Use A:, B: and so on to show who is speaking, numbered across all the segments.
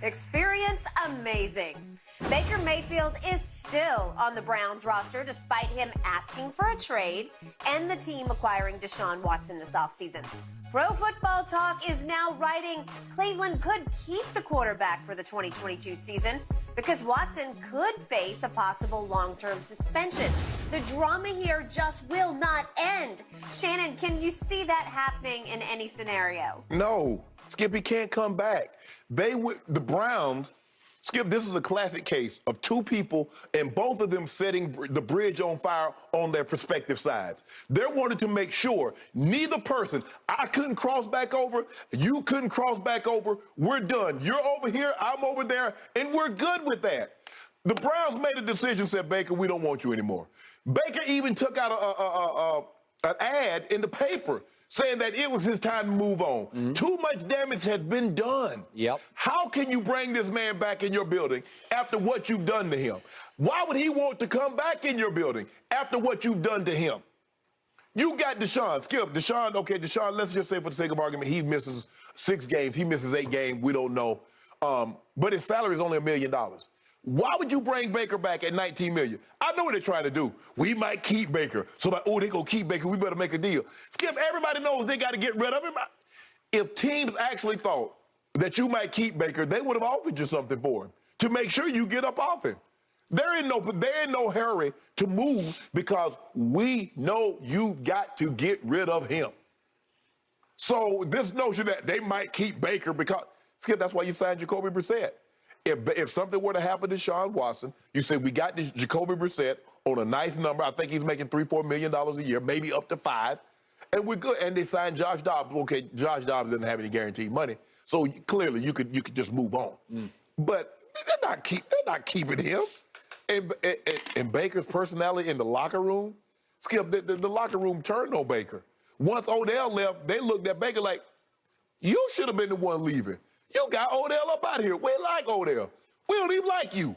A: Experience amazing. Baker Mayfield is still on the Browns roster despite him asking for a trade and the team acquiring Deshaun Watson this offseason. Pro Football Talk is now writing Cleveland could keep the quarterback for the 2022 season because Watson could face a possible long-term suspension. The drama here just will not end. Shannon, can you see that happening in any scenario?
B: No, Skip, he can't come back. The Browns, Skip, this is a classic case of two people and both of them setting the bridge on fire on their respective sides. They wanted to make sure neither person, I couldn't cross back over, you couldn't cross back over, we're done. You're over here, I'm over there, and we're good with that. The Browns made a decision, said, Baker, we don't want you anymore. Baker even took out an ad in the paper saying that it was his time to move on. Mm-hmm. Too much damage has been done.
C: Yep.
B: How can you bring this man back in your building after what you've done to him? Why would he want to come back in your building after what you've done to him? You got Deshaun. Skip, Deshaun, okay, Deshaun, let's just say for the sake of argument, he misses 6 games, he misses 8 games, we don't know. But his salary is only $1 million. Why would you bring Baker back at $19 million? I know what they're trying to do. We might keep Baker. So like, oh, they're going to keep Baker. We better make a deal. Skip, everybody knows they got to get rid of him. If teams actually thought that you might keep Baker, they would have offered you something for him to make sure you get up off him. They're in no hurry to move because we know you've got to get rid of him. So this notion that they might keep Baker because, Skip, that's why you signed Jacoby Brissett. If something were to happen to Deshaun Watson, you say we got Jacoby Brissett on a nice number. I think he's making $3-4 million a year, maybe up to $5 million, and we're good. And they signed Josh Dobbs. Okay, Josh Dobbs doesn't have any guaranteed money, so clearly you could just move on. But they're not keeping him. And Baker's personality in the locker room, Skip, the locker room turned on Baker. Once Odell left, they looked at Baker like, you should have been the one leaving. You got Odell up out of here. We like Odell. We don't even like you.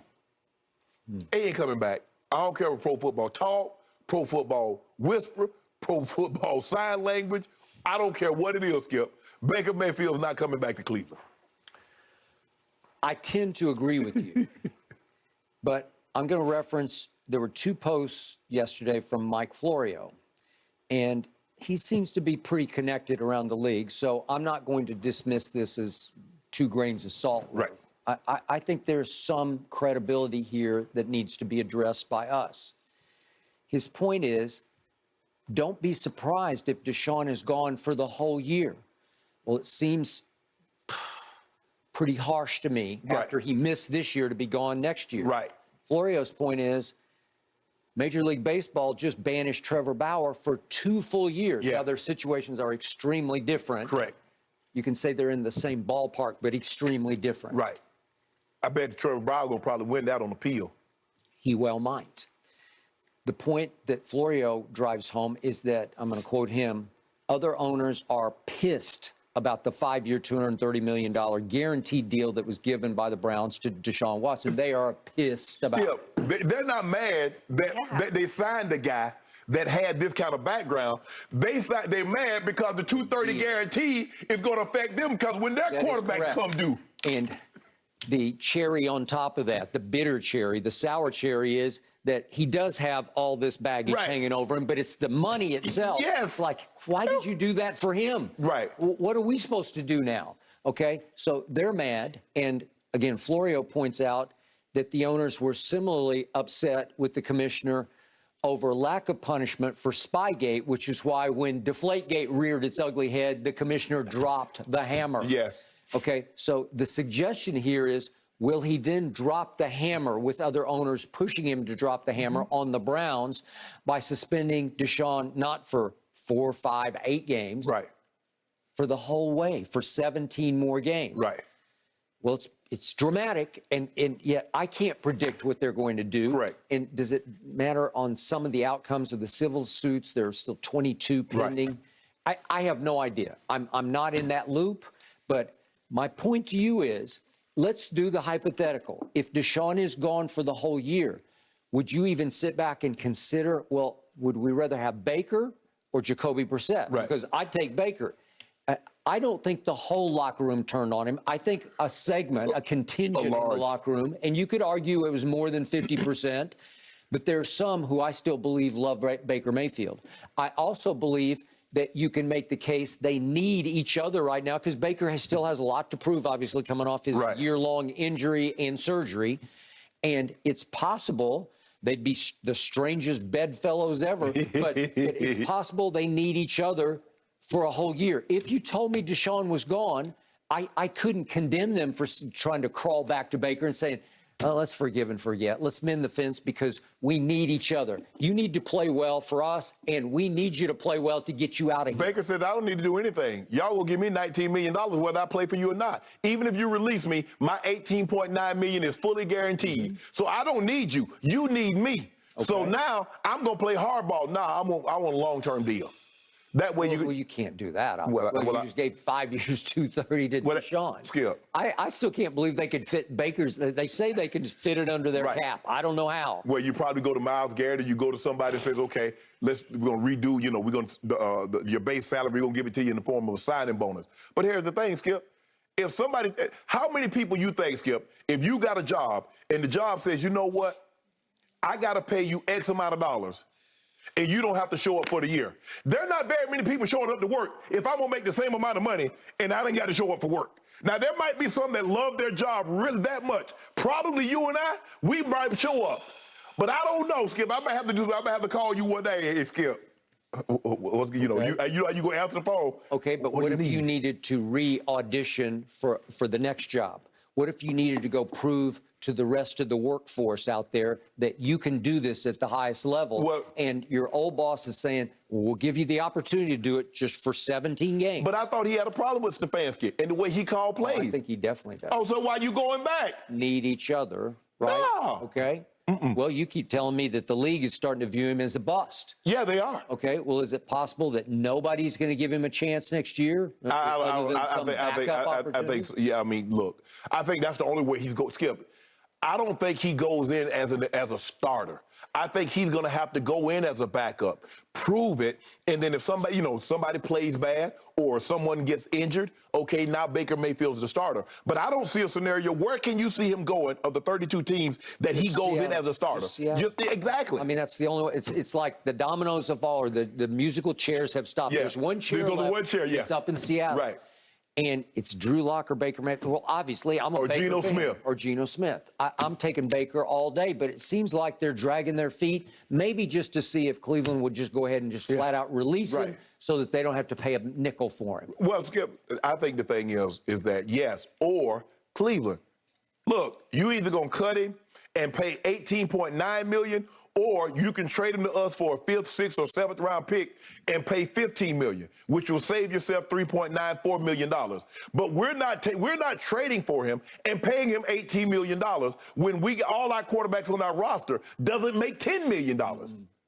B: He ain't coming back. I don't care what Pro Football Talk, Pro Football Whisper, Pro Football Sign Language. I don't care what it is, Skip. Baker Mayfield's not coming back to Cleveland.
C: I tend to agree with you. But I'm going to reference, there were 2 posts yesterday from Mike Florio. And he seems to be pretty connected around the league. So I'm not going to dismiss this as 2 grains of salt.
B: Right.
C: I think there's some credibility here that needs to be addressed by us. His point is, don't be surprised if Deshaun is gone for the whole year. Well, it seems pretty harsh to me after he missed this year to be gone next year.
B: Right.
C: Florio's point is, Major League Baseball just banished Trevor Bauer for 2 full years.
B: Yeah.
C: Now, their situations are extremely different.
B: Correct.
C: You can say they're in the same ballpark, but extremely different.
B: Right. I bet Trevor Bauer will probably win that on appeal.
C: He well might. The point that Florio drives home is that, I'm going to quote him, other owners are pissed about the 5-year, $230 million guaranteed deal that was given by the Browns to Deshaun Watson. They are pissed about it.
B: They're not mad that they signed the guy that had this kind of background. They're mad because the 230 guarantee is going to affect them because when their quarterbacks come due.
C: And the cherry on top of that, the bitter cherry, the sour cherry is that he does have all this baggage hanging over him, but it's the money itself.
B: Yes.
C: Like, why did you do that for him?
B: Right.
C: What are we supposed to do now? Okay, so they're mad. And again, Florio points out that the owners were similarly upset with the commissioner over lack of punishment for Spygate, which is why when Deflategate reared its ugly head, the commissioner dropped the hammer.
B: Yes.
C: Okay, so the suggestion here is, will he then drop the hammer with other owners pushing him to drop the hammer on the Browns by suspending Deshaun not for 4, 5, 8 games,
B: right,
C: for the whole way, for 17 more games?
B: Right.
C: Well, it's dramatic, and yet I can't predict what they're going to do.
B: Correct.
C: And does it matter on some of the outcomes of the civil suits? There are still 22 pending. Right. I have no idea. I'm not in that loop, but my point to you is, let's do the hypothetical. If Deshaun is gone for the whole year, would you even sit back and consider, well, would we rather have Baker or Jacoby Brissett?
B: Right.
C: Because I'd take Baker. I don't think the whole locker room turned on him. I think a segment, a contingent in the locker room, and you could argue it was more than 50%, but there are some who I still believe love Baker Mayfield. I also believe that you can make the case they need each other right now because Baker still has a lot to prove, obviously, coming off his year-long injury and surgery. And it's possible they'd be the strangest bedfellows ever, but it's possible they need each other for a whole year. If you told me Deshaun was gone, I couldn't condemn them for trying to crawl back to Baker and saying, oh, let's forgive and forget. Let's mend the fence because we need each other. You need to play well for us, and we need you to play well to get you out of here.
B: Baker said, I don't need to do anything. Y'all will give me $19 million whether I play for you or not. Even if you release me, my $18.9 million is fully guaranteed. So I don't need you. You need me. Okay. So now I'm going to play hardball. Nah, I want a long-term deal. That way
C: you can't do that. You just gave 5 years, 230 to Deshaun.
B: Skip.
C: I still can't believe they could fit Baker's. They say they could fit it under their cap. I don't know how.
B: Well, you probably go to Myles Garrett or you go to somebody that says, okay, we're going to redo, we're going to, your base salary, we're going to give it to you in the form of a signing bonus. But here's the thing, Skip. If somebody, how many people you think, Skip, if you got a job and the job says, you know what, I got to pay you X amount of dollars, and you don't have to show up for the year. There are not very many people showing up to work if I'm going to make the same amount of money and I didn't got to show up for work. Now, there might be some that love their job really that much. Probably you and I, we might show up. But I don't know, Skip. I might have to call you one day, hey, Skip. You going to answer the phone.
C: Okay, but what if you needed to re-audition for the next job? What if you needed to go prove to the rest of the workforce out there that you can do this at the highest level, and your old boss is saying, well, we'll give you the opportunity to do it just for 17 games.
B: But I thought he had a problem with Stefanski and the way he called plays.
C: I think he definitely does.
B: Oh, so why are you going back?
C: Need each other, right?
B: No.
C: Okay. Well, you keep telling me that the league is starting to view him as a bust.
B: Yeah, they are.
C: Okay. Well, is it possible that nobody's going to give him a chance next year?
B: I think so. Yeah, I mean, look, I think that's the only way he's going. Skip, I don't think he goes in as a starter. I think he's going to have to go in as a backup, prove it, and then if somebody plays bad or someone gets injured, okay, now Baker Mayfield's the starter. But I don't see a scenario where can you see him going of the 32 teams that he goes in as a starter. Exactly.
C: I mean, that's the only way. It's like the dominoes have fallen, or the musical chairs have stopped.
B: Yeah.
C: There's one chair left.
B: One chair, yeah.
C: It's up in Seattle.
B: Right.
C: And it's Drew Lock or Baker Mayfield. Well, obviously, I'm a Baker
B: Geno
C: fan.
B: Smith.
C: Or Geno Smith. I'm taking Baker all day, but it seems like they're dragging their feet, maybe just to see if Cleveland would just go ahead and just flat out release him so that they don't have to pay a nickel for him.
B: Well, Skip, I think the thing is that, yes, or Cleveland. Look, you either going to cut him and pay $18.9 million, or you can trade him to us for a 5th, 6th, or 7th round pick and pay $15 million, which will save yourself $3.94 million. But we're not trading for him and paying him $18 million when all our quarterbacks on our roster doesn't make $10 million.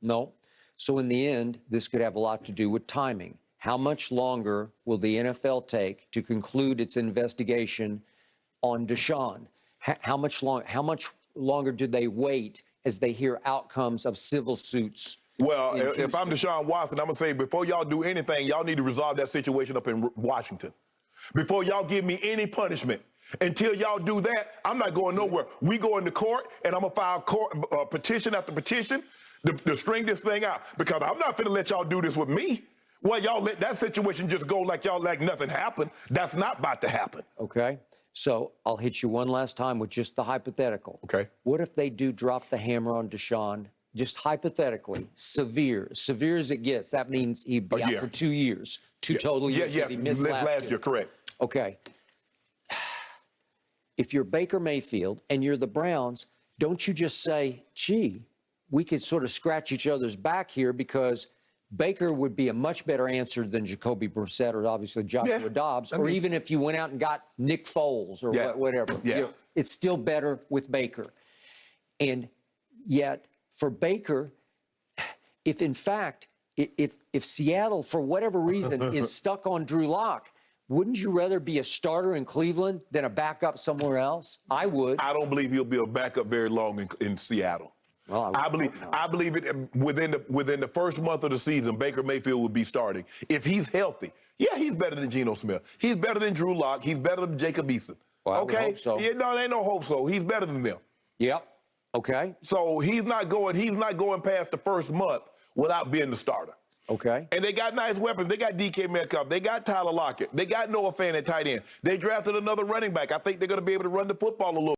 C: No. So in the end, this could have a lot to do with timing. How much longer will the NFL take to conclude its investigation on Deshaun? How much longer do they wait as they hear outcomes of civil suits?
B: Well, if I'm Deshaun Watson, I'm going to say, before y'all do anything, y'all need to resolve that situation up in Washington. Before y'all give me any punishment. Until y'all do that, I'm not going nowhere. We go into court, and I'm going to file petition after petition to string this thing out. Because I'm not going to let y'all do this with me. Well, y'all let that situation just go like nothing happened. That's not about to happen.
C: Okay. So I'll hit you one last time with just the hypothetical.
B: Okay.
C: What if they do drop the hammer on Deshaun, just hypothetically, severe as it gets? That means he'd be out for 2 years, two total years.
B: Yes,
C: he missed last year.
B: Correct.
C: Okay. If you're Baker Mayfield and you're the Browns, don't you just say, gee, we could sort of scratch each other's back here because Baker would be a much better answer than Jacoby Brissett or obviously Joshua Dobbs, or even if you went out and got Nick Foles or whatever.
B: Yeah.
C: It's still better with Baker. And yet for Baker, if in fact, if Seattle, for whatever reason, is stuck on Drew Lock, wouldn't you rather be a starter in Cleveland than a backup somewhere else? I would.
B: I don't believe he'll be a backup very long in Seattle.
C: Well,
B: I believe it within the first month of the season, Baker Mayfield will be starting. If he's healthy, yeah, he's better than Geno Smith. He's better than Drew Lock. He's better than Jacob Eason.
C: Well, I would
B: okay?
C: hope so.
B: Yeah, no, there ain't no hope so. He's better than them.
C: Yep. Okay.
B: So he's not going past the first month without being the starter.
C: Okay.
B: And they got nice weapons. They got DK Metcalf. They got Tyler Lockett. They got Noah Fant at tight end. They drafted another running back. I think they're going to be able to run the football a little.